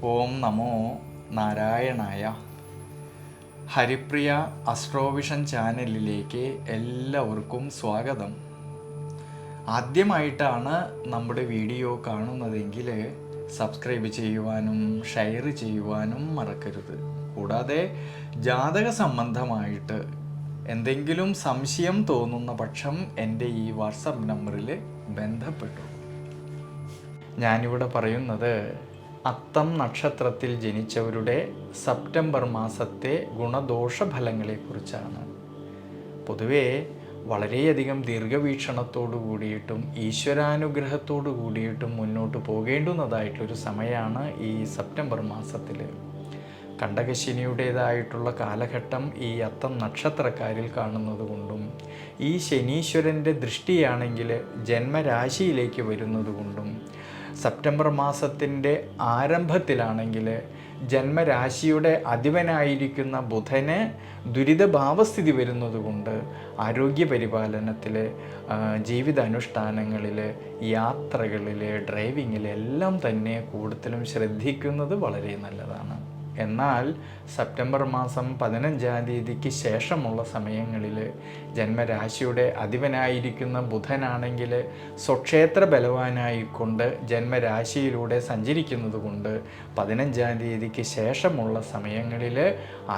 ഓം നമോ നാരായണായ. ഹരിപ്രിയ അസ്ട്രോവിഷൻ ചാനലിലേക്ക് എല്ലാവർക്കും സ്വാഗതം. ആദ്യമായിട്ടാണ് നമ്മുടെ വീഡിയോ കാണുന്നതെങ്കിൽ സബ്സ്ക്രൈബ് ചെയ്യുവാനും ഷെയർ ചെയ്യുവാനും മറക്കരുത്. കൂടാതെ ജാതക സംബന്ധമായിട്ട് എന്തെങ്കിലും സംശയം തോന്നുന്ന പക്ഷം എൻ്റെ ഈ വാട്സപ്പ് നമ്പറിൽ ബന്ധപ്പെട്ടു. ഞാനിവിടെ പറയുന്നത് അത്തം നക്ഷത്രത്തിൽ ജനിച്ചവരുടെ സെപ്റ്റംബർ മാസത്തെ ഗുണദോഷ ഫലങ്ങളെക്കുറിച്ചാണ്. പൊതുവേ വളരെയധികം ദീർഘവീക്ഷണത്തോടു കൂടിയിട്ടും ഈശ്വരാനുഗ്രഹത്തോടു കൂടിയിട്ടും മുന്നോട്ട് പോകേണ്ടുന്നതായിട്ടൊരു സമയമാണ് ഈ സെപ്റ്റംബർ മാസത്തിൽ. കണ്ടകശനിയുടേതായിട്ടുള്ള കാലഘട്ടം ഈ അത്തം നക്ഷത്രക്കാരിൽ കാണുന്നത് കൊണ്ടും ഈ ശനീശ്വരൻ്റെ ദൃഷ്ടിയാണെങ്കിൽ ജന്മരാശിയിലേക്ക് വരുന്നത് കൊണ്ടും സെപ്റ്റംബർ മാസത്തിൻ്റെ ആരംഭത്തിലാണെങ്കിൽ ജന്മരാശിയുടെ അധിപനായിരിക്കുന്ന ബുധന് ദുരിതഭാവസ്ഥിതി വരുന്നതുകൊണ്ട് ആരോഗ്യപരിപാലനത്തിൽ, ജീവിതാനുഷ്ഠാനങ്ങളിൽ, യാത്രകളിൽ, ഡ്രൈവിങ്ങിൽ എല്ലാം തന്നെ കൂടുതലും ശ്രദ്ധിക്കുന്നത് വളരെ നല്ലതാണ്. എന്നാൽ സെപ്റ്റംബർ മാസം 15-ാം തീയതിക്ക് ശേഷമുള്ള സമയങ്ങളിൽ ജന്മരാശിയുടെ അധിപനായിരിക്കുന്ന ബുധനാണെങ്കിൽ സ്വക്ഷേത്ര ബലവാനായിക്കൊണ്ട് ജന്മരാശിയിലൂടെ സഞ്ചരിക്കുന്നത് കൊണ്ട് 15-ാം തീയതിക്ക് ശേഷമുള്ള സമയങ്ങളിൽ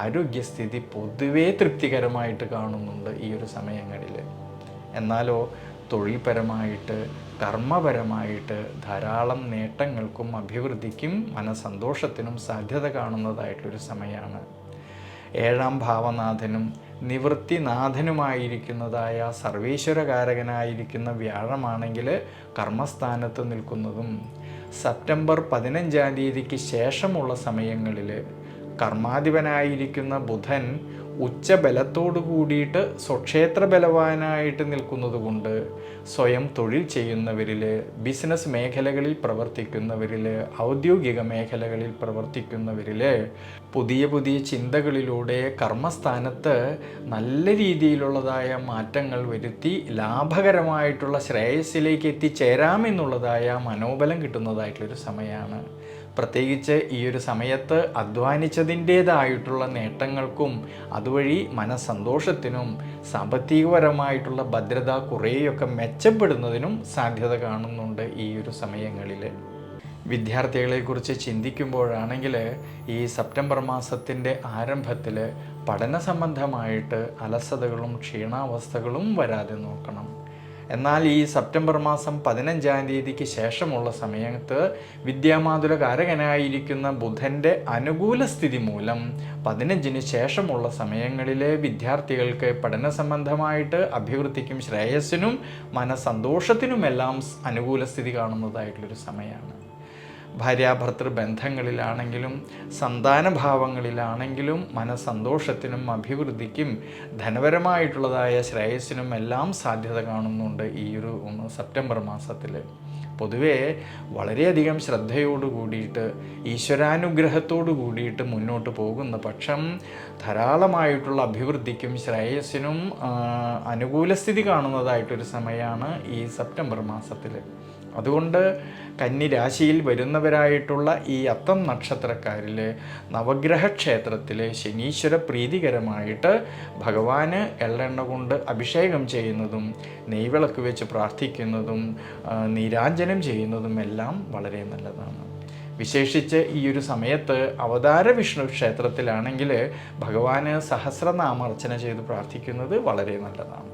ആരോഗ്യസ്ഥിതി പൊതുവേ തൃപ്തികരമായിട്ട് കാണുന്നുണ്ട് ഈ ഒരു സമയങ്ങളിൽ. എന്നാലോ തൊഴിൽപരമായിട്ട്, കർമ്മപരമായിട്ട് ധാരാളം നേട്ടങ്ങൾക്കും അഭിവൃദ്ധിക്കും മനസന്തോഷത്തിനും സാധ്യത കാണുന്നതായിട്ടൊരു സമയമാണ്. 7-ാം ഭാവനാഥനും നിവൃത്തിനാഥനുമായിരിക്കുന്നതായ സർവീശ്വരകാരകനായിരിക്കുന്ന വ്യാഴമാണെങ്കിൽ കർമ്മസ്ഥാനത്ത് നിൽക്കുന്നതും സെപ്റ്റംബർ 15-ാം തീയതിക്ക് ശേഷമുള്ള സമയങ്ങളിൽ കർമാധിപനായിരിക്കുന്ന ബുധൻ ഉച്ചബലത്തോടു കൂടിയിട്ട് സ്വക്ഷേത്ര ബലവാനായിട്ട് നിൽക്കുന്നത് കൊണ്ട് സ്വയം തൊഴിൽ ചെയ്യുന്നവരിൽ, ബിസിനസ് മേഖലകളിൽ പ്രവർത്തിക്കുന്നവരിൽ, ഔദ്യോഗിക മേഖലകളിൽ പ്രവർത്തിക്കുന്നവരിൽ പുതിയ പുതിയ ചിന്തകളിലൂടെ കർമ്മസ്ഥാനത്ത് നല്ല രീതിയിലുള്ളതായ മാറ്റങ്ങൾ വരുത്തി ലാഭകരമായിട്ടുള്ള ശ്രേയസ്സിലേക്ക് എത്തിച്ചേരാമെന്നുള്ളതായ മനോബലം കിട്ടുന്നതായിട്ടുള്ളൊരു സമയമാണ്. പ്രത്യേകിച്ച് ഈ ഒരു സമയത്ത് അധ്വാനിച്ചതിൻ്റേതായിട്ടുള്ള നേട്ടങ്ങൾക്കും അതുവഴി മനസ്സന്തോഷത്തിനും സാമ്പത്തികപരമായിട്ടുള്ള ഭദ്രത കുറേയൊക്കെ മെച്ചപ്പെടുന്നതിനും സാധ്യത കാണുന്നുണ്ട് ഈ ഒരു സമയങ്ങളിൽ. വിദ്യാർത്ഥികളെക്കുറിച്ച് ചിന്തിക്കുമ്പോഴാണെങ്കിൽ ഈ സെപ്റ്റംബർ മാസത്തിൻ്റെ ആരംഭത്തിൽ പഠന സംബന്ധമായിട്ട് അലസതകളും ക്ഷീണാവസ്ഥകളും വരാതെ നോക്കണം. എന്നാൽ ഈ സെപ്റ്റംബർ മാസം 15-ാം തീയതിക്ക് ശേഷമുള്ള സമയത്ത് വിദ്യാമാതുലകാരകനായിരിക്കുന്ന ബുധൻ്റെ അനുകൂല സ്ഥിതി മൂലം 15-ന് ശേഷമുള്ള സമയങ്ങളിൽ വിദ്യാർത്ഥികൾക്ക് പഠന സംബന്ധമായിട്ട് അഭിവൃദ്ധിക്കും ശ്രേയസ്സിനും മനസ്സന്തോഷത്തിനുമെല്ലാം അനുകൂല സ്ഥിതി കാണുന്നതായിട്ടുള്ളൊരു സമയമാണ്. ഭാര്യാഭർത്തൃ ബന്ധങ്ങളിലാണെങ്കിലും സന്താനഭാവങ്ങളിലാണെങ്കിലും മനസ്സന്തോഷത്തിനും അഭിവൃദ്ധിക്കും ധനപരമായിട്ടുള്ളതായ ശ്രേയസ്സിനും എല്ലാം സാധ്യത കാണുന്നുണ്ട് ഈ ഒരു സെപ്റ്റംബർ മാസത്തിൽ. പൊതുവേ വളരെയധികം ശ്രദ്ധയോടു കൂടിയിട്ട് ഈശ്വരാനുഗ്രഹത്തോടു കൂടിയിട്ട് മുന്നോട്ട് പോകുന്ന പക്ഷം ധാരാളമായിട്ടുള്ള അഭിവൃദ്ധിക്കും ശ്രേയസ്സിനും അനുകൂലസ്ഥിതി കാണുന്നതായിട്ടൊരു സമയമാണ് ഈ സെപ്റ്റംബർ മാസത്തിൽ. അതുകൊണ്ട് കന്നി രാശിയിൽ വരുന്നവരായിട്ടുള്ള ഈ അത്തം നക്ഷത്രക്കാരിൽ നവഗ്രഹ ക്ഷേത്രത്തിൽ ശനീശ്വര പ്രീതികരമായിട്ട് ഭഗവാന് എള്ളെണ്ണ കൊണ്ട് അഭിഷേകം ചെയ്യുന്നതും നെയ്വിളക്ക് വെച്ച് പ്രാർത്ഥിക്കുന്നതും നീരാഞ്ജനം ചെയ്യുന്നതും എല്ലാം വളരെ നല്ലതാണ്. വിശേഷിച്ച് ഈ ഒരു സമയത്ത് അവതാര വിഷ്ണു ക്ഷേത്രത്തിലാണെങ്കിൽ ഭഗവാന് സഹസ്രനാമാർച്ചന ചെയ്ത് പ്രാർത്ഥിക്കുന്നത് വളരെ നല്ലതാണ്.